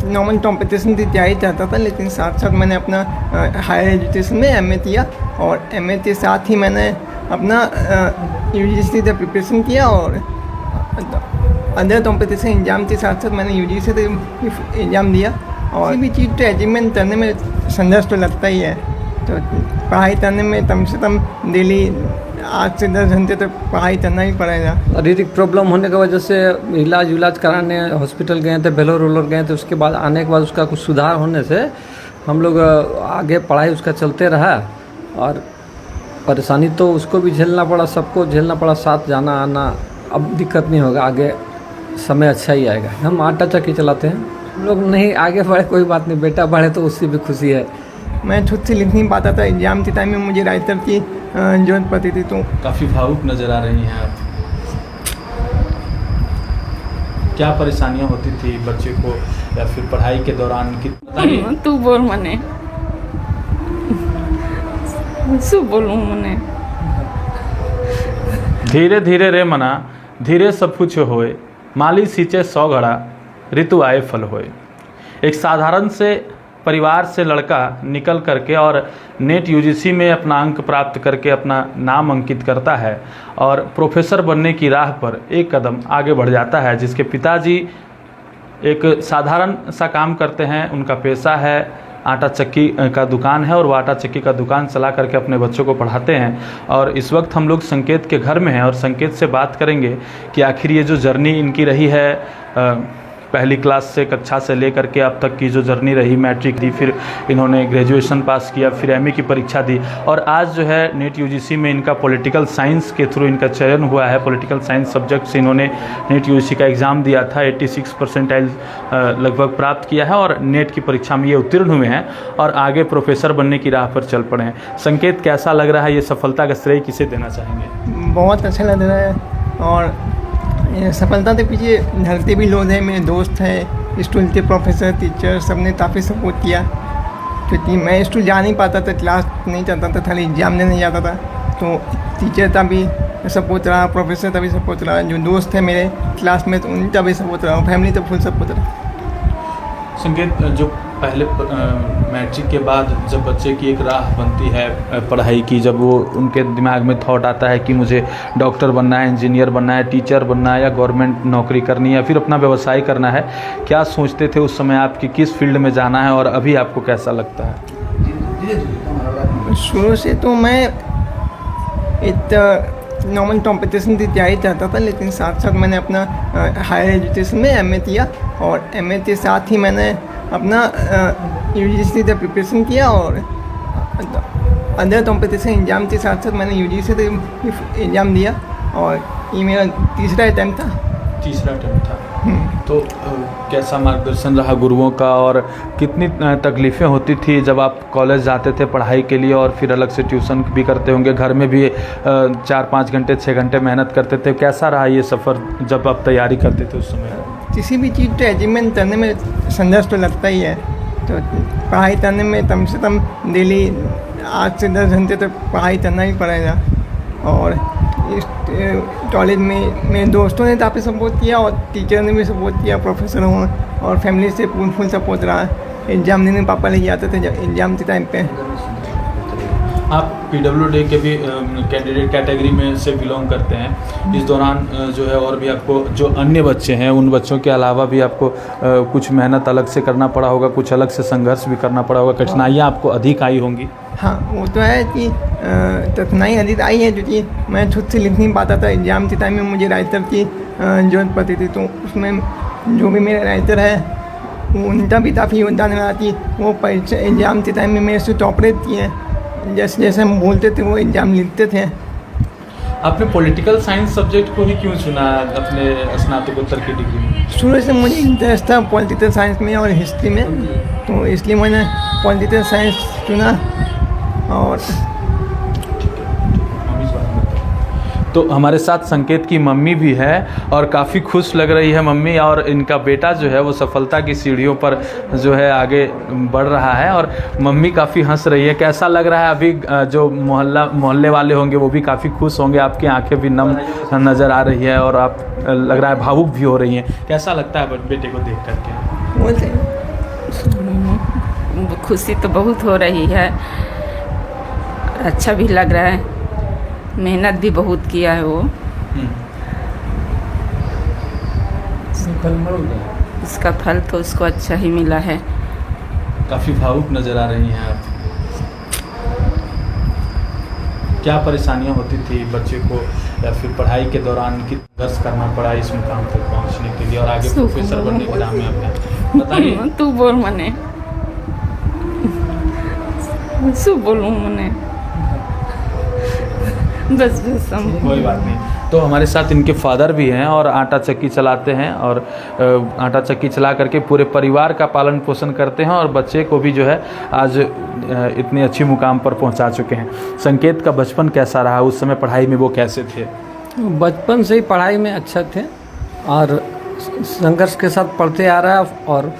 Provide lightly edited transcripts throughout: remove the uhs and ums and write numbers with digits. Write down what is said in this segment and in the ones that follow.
Normal competition की तैयारी चाहता था, लेकिन साथ साथ मैंने अपना हायर एजुकेशन में एमए किया और एमए के साथ ही मैंने अपना यूजीसी का प्रिपरेशन किया और अदर कॉम्पिटिशन एग्ज़ाम के साथ साथ मैंने यूजीसी का एग्ज़ाम दिया। और किसी भी चीज़ को अचीवमेंट करने में संघर्ष तो लगता ही है, तो पढ़ाई करने में कम से कम डेली 8 से 10 घंटे तक पढ़ाई करना ही पड़ेगा। शारीरिक प्रॉब्लम होने की वजह से इलाज कराने हॉस्पिटल गए थे, वेलोर गए थे। उसके बाद आने के बाद उसका कुछ सुधार होने से हम लोग आगे पढ़ाई उसका चलते रहा और परेशानी तो उसको भी झेलना पड़ा, सबको झेलना पड़ा, साथ जाना आना। अब दिक्कत नहीं होगा, आगे समय अच्छा ही आएगा। हम आटा चक्की चलाते हैं, हम लोग नहीं आगे बढ़े कोई बात नहीं, बेटा बढ़े तो उससे भी खुशी है। मैं खुद से लिख नहीं पाता था, एग्ज़ाम के टाइम में मुझे राइटर की जरूरत पड़ती थी। तो काफ़ी भावुक नज़र आ रही हैं आप। क्या परेशानियां होती थी बच्चे को या फिर पढ़ाई के दौरान की? तू बोल मने શું બોલું મને? धीरे धीरे रे मना धीरे सब कुछ होए, माली सींचे 100 घड़ा ऋतु आए फल होए। एक साधारण से परिवार से लड़का निकल करके और नेट यूजीसी में अपना अंक प्राप्त करके अपना नाम अंकित करता है और प्रोफेसर बनने की राह पर एक कदम आगे बढ़ जाता है। जिसके पिताजी एक साधारण सा काम करते हैं, उनका पेशा है आटा चक्की का दुकान है और वो आटा चक्की का दुकान चला करके अपने बच्चों को पढ़ाते हैं। और इस वक्त हम लोग संकेत के घर में हैं और संकेत से बात करेंगे कि आखिर ये जो जर्नी इनकी रही है, पहली क्लास से कक्षा से लेकर के अब तक की जो जर्नी रही, मैट्रिक दी, फिर इन्होंने ग्रेजुएशन पास किया, फिर एमए की परीक्षा दी और आज जो है नेट यूजीसी में इनका पॉलिटिकल साइंस के थ्रू इनका चयन हुआ है। पॉलिटिकल साइंस सब्जेक्ट से इन्होंने नेट यूजीसी का एग्ज़ाम दिया था, 86 परसेंटाइल लगभग प्राप्त किया है और नेट की परीक्षा में ये उत्तीर्ण हुए हैं और आगे प्रोफेसर बनने की राह पर चल पड़े हैं। संकेत, कैसा लग रहा है? ये सफलता का श्रेय किसे देना चाहेंगे? बहुत अच्छा लग रहा है और सफलता के पीछे धरते भी लोग हैं, मेरे दोस्त हैं, स्कूल के प्रोफेसर, टीचर, सब ने काफ़ी सपोर्ट किया। क्योंकि मैं स्कूल जा नहीं पाता था, क्लास नहीं चलता था, खाली एग्जाम देने जाता था, तो टीचर का भी सपोर्ट रहा, प्रोफेसर का भी सपोर्ट रहा, जो दोस्त है मेरे क्लासमेट उनका भी सपोर्ट रहा, फैमिली तो फुल सपोर्ट रहा। संकेत, जो पहले मैट्रिक के बाद जब बच्चे की एक राह बनती है पढ़ाई की, जब वो उनके दिमाग में थॉट आता है कि मुझे डॉक्टर बनना है, इंजीनियर बनना है, टीचर बनना है या गवर्नमेंट नौकरी करनी है या फिर अपना व्यवसाय करना है, क्या सोचते थे उस समय आप कि किस फील्ड में जाना है और अभी आपको कैसा लगता है? शुरू से तो मैं एक नॉर्मल कॉम्पिटिशन की तैयारी चाहता था, लेकिन साथ साथ मैंने अपना हायर एजुकेशन में एमए किया और एमए के साथ ही मैंने अपना यूजीसी का प्रिपरेशन किया और अदर कॉम्पिटिशन एग्ज़ाम के साथ साथ मैंने यूजीसी का एग्ज़ाम दिया और ये मेरा तीसरा अटैम्प्ट था। तो कैसा मार्गदर्शन रहा गुरुओं का और कितनी तकलीफ़ें होती थी जब आप कॉलेज जाते थे पढ़ाई के लिए और फिर अलग से ट्यूशन भी करते होंगे, घर में भी 4-5 घंटे 6 घंटे मेहनत करते थे, कैसा रहा ये सफ़र जब आप तैयारी करते थे उस समय? किसी भी चीज़ को अचीवमेंट करने में संघर्ष तो लगता ही है, तो पढ़ाई करने में कम से कम डेली 8 से 10 घंटे तक पढ़ाई करना ही पड़ेगा। और इस कॉलेज में मेरे दोस्तों ने काफ़ी सपोर्ट किया और टीचर ने भी सपोर्ट किया, प्रोफेसर हों और फैमिली से फुल सपोर्ट रहा। एग्ज़ाम देने पापा ले जाते थे एग्ज़ाम के टाइम पे। आप PWD के भी कैंडिडेट कैटेगरी में से बिलोंग करते हैं। इस दौरान जो है और भी आपको जो अन्य बच्चे हैं उन बच्चों के अलावा भी आपको कुछ मेहनत अलग से करना पड़ा होगा, कुछ अलग से संघर्ष भी करना पड़ा होगा, कठिनाइयाँ आपको अधिक आई होंगी? हाँ, वो तो है कि कठिनाई अधिक आई है, क्योंकि मैं खुद से लिख नहीं पाता था। एग्ज़ाम के टाइम में मुझे राइटर की जरूरत पड़ती थी, तो उसमें जो भी मेरे राइटर है उनका भी काफ़ी योगदान रहा कि वो परीक्षा एग्ज़ाम के टाइम में मेरे से टॉपरेट किए हैं। जैसे जैसे हम बोलते थे वो एग्ज़ाम लिखते थे। आपने पॉलिटिकल साइंस सब्जेक्ट को ही क्यों चुना अपने स्नातकोत्तर की डिग्री में? शुरू से मुझे इंटरेस्ट था पॉलिटिकल साइंस में और हिस्ट्री में, तो इसलिए मैंने पॉलिटिकल साइंस चुना। और तो हमारे साथ संकेत की मम्मी भी है और काफ़ी खुश लग रही है मम्मी, और इनका बेटा जो है वो सफलता की सीढ़ियों पर जो है आगे बढ़ रहा है और मम्मी काफ़ी हंस रही है। कैसा लग रहा है अभी? जो मोहल्ले वाले होंगे वो भी काफ़ी खुश होंगे, आपकी आंखें भी नम नज़र आ रही है और आप लग रहा है भावुक भी हो रही हैं। कैसा लगता है बेटे को देख करके? बोलते खुशी तो बहुत हो रही है, अच्छा भी लग रहा है, मेहनत भी बहुत किया है वो, इसका फल तो उसको अच्छा ही मिला है। काफ़ी भावुक नज़र आ रही हैं आप। क्या परेशानियां होती थी बच्चे को, या फिर पढ़ाई के दौरान कि संघर्ष करना पड़ा इस मुकाम तक पहुंचने के लिए और आगे प्रोफेसर बनने के नाम में आपने बताइए। तू बोल मने शू बोलूं मने बस हम कोई बात नहीं। तो हमारे साथ इनके फादर भी हैं और आटा चक्की चलाते हैं और आटा चक्की चला करके पूरे परिवार का पालन पोषण करते हैं और बच्चे को भी जो है आज इतनी अच्छी मुकाम पर पहुंचा चुके हैं। संकेत का बचपन कैसा रहा, उस समय पढ़ाई में वो कैसे थे? बचपन से ही पढ़ाई में अच्छा थे और संघर्ष के साथ पढ़ते आ रहा है और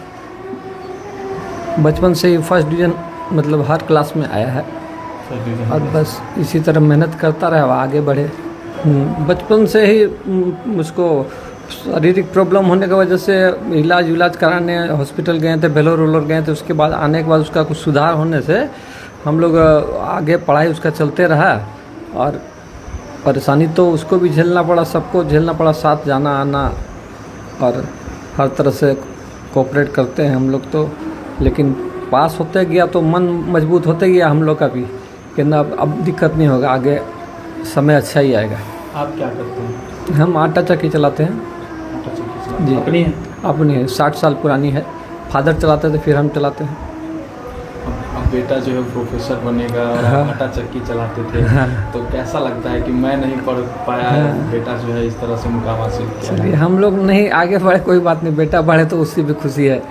बचपन से ही फर्स्ट डिवीज़न मतलब हर क्लास में आया है और बस इसी तरह मेहनत करता रहा, आगे बढ़े। बचपन से ही उसको शारीरिक प्रॉब्लम होने की वजह से इलाज कराने हॉस्पिटल गए थे, बेलोर रोलर गए थे। उसके बाद आने के बाद उसका कुछ सुधार होने से हम लोग आगे पढ़ाई उसका चलते रहा और परेशानी तो उसको भी झेलना पड़ा, सबको झेलना पड़ा, साथ जाना आना और हर तरह से कोऑपरेट करते हैं हम लोग तो। लेकिन पास होते गया तो मन मजबूत होते गया हम लोग का भी कि ना अब दिक्कत नहीं होगा, आगे समय अच्छा ही आएगा। आप क्या करते हैं? हम आटा चक्की चलाते हैं। आटा चक्की चलाते जी हैं। अपनी है? अपनी है, 60 साल पुरानी है। फादर चलाते थे फिर हम चलाते हैं। अब बेटा जो है प्रोफेसर बनेगा और आप आटा चक्की चलाते थे, तो कैसा लगता है कि मैं नहीं पढ़ पाया, बेटा जो है इस तरह से मुकाम हासिल किया? चलिए हम लोग नहीं आगे बढ़े कोई बात नहीं, बेटा बढ़े तो उससे भी खुशी है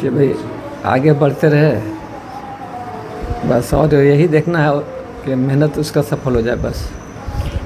कि भाई आगे बढ़ते रहे बस, और यही देखना है कि मेहनत उसका सफल हो जाए बस।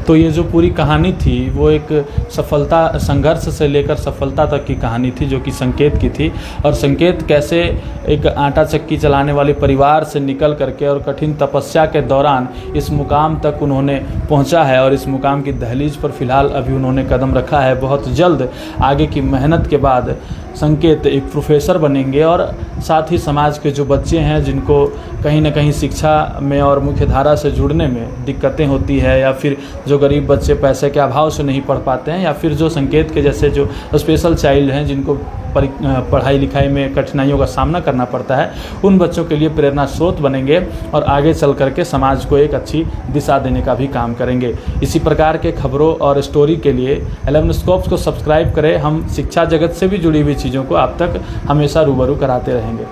तो ये जो पूरी कहानी थी वो एक सफलता, संघर्ष से लेकर सफलता तक की कहानी थी जो कि संकेत की थी। और संकेत कैसे एक आटा चक्की चलाने वाले परिवार से निकल करके और कठिन तपस्या के दौरान इस मुकाम तक उन्होंने पहुंचा है और इस मुकाम की दहलीज पर फ़िलहाल अभी उन्होंने कदम रखा है। बहुत जल्द आगे की मेहनत के बाद संकेत एक प्रोफेसर बनेंगे और साथ ही समाज के जो बच्चे हैं जिनको कहीं ना कहीं शिक्षा में और मुख्यधारा से जुड़ने में दिक्कतें होती है, या फिर जो गरीब बच्चे पैसे के अभाव से नहीं पढ़ पाते हैं, या फिर जो संकेत के जैसे जो स्पेशल चाइल्ड हैं जिनको पढ़ाई लिखाई में कठिनाइयों का सामना करना पड़ता है, उन बच्चों के लिए प्रेरणा स्रोत बनेंगे और आगे चल करके समाज को एक अच्छी दिशा देने का भी काम करेंगे। इसी प्रकार के खबरों और स्टोरी के लिए 11 स्कोप्स को सब्सक्राइब करें। हम शिक्षा जगत से भी जुड़ी हुई चीज़ों को आप तक हमेशा रूबरू कराते रहेंगे।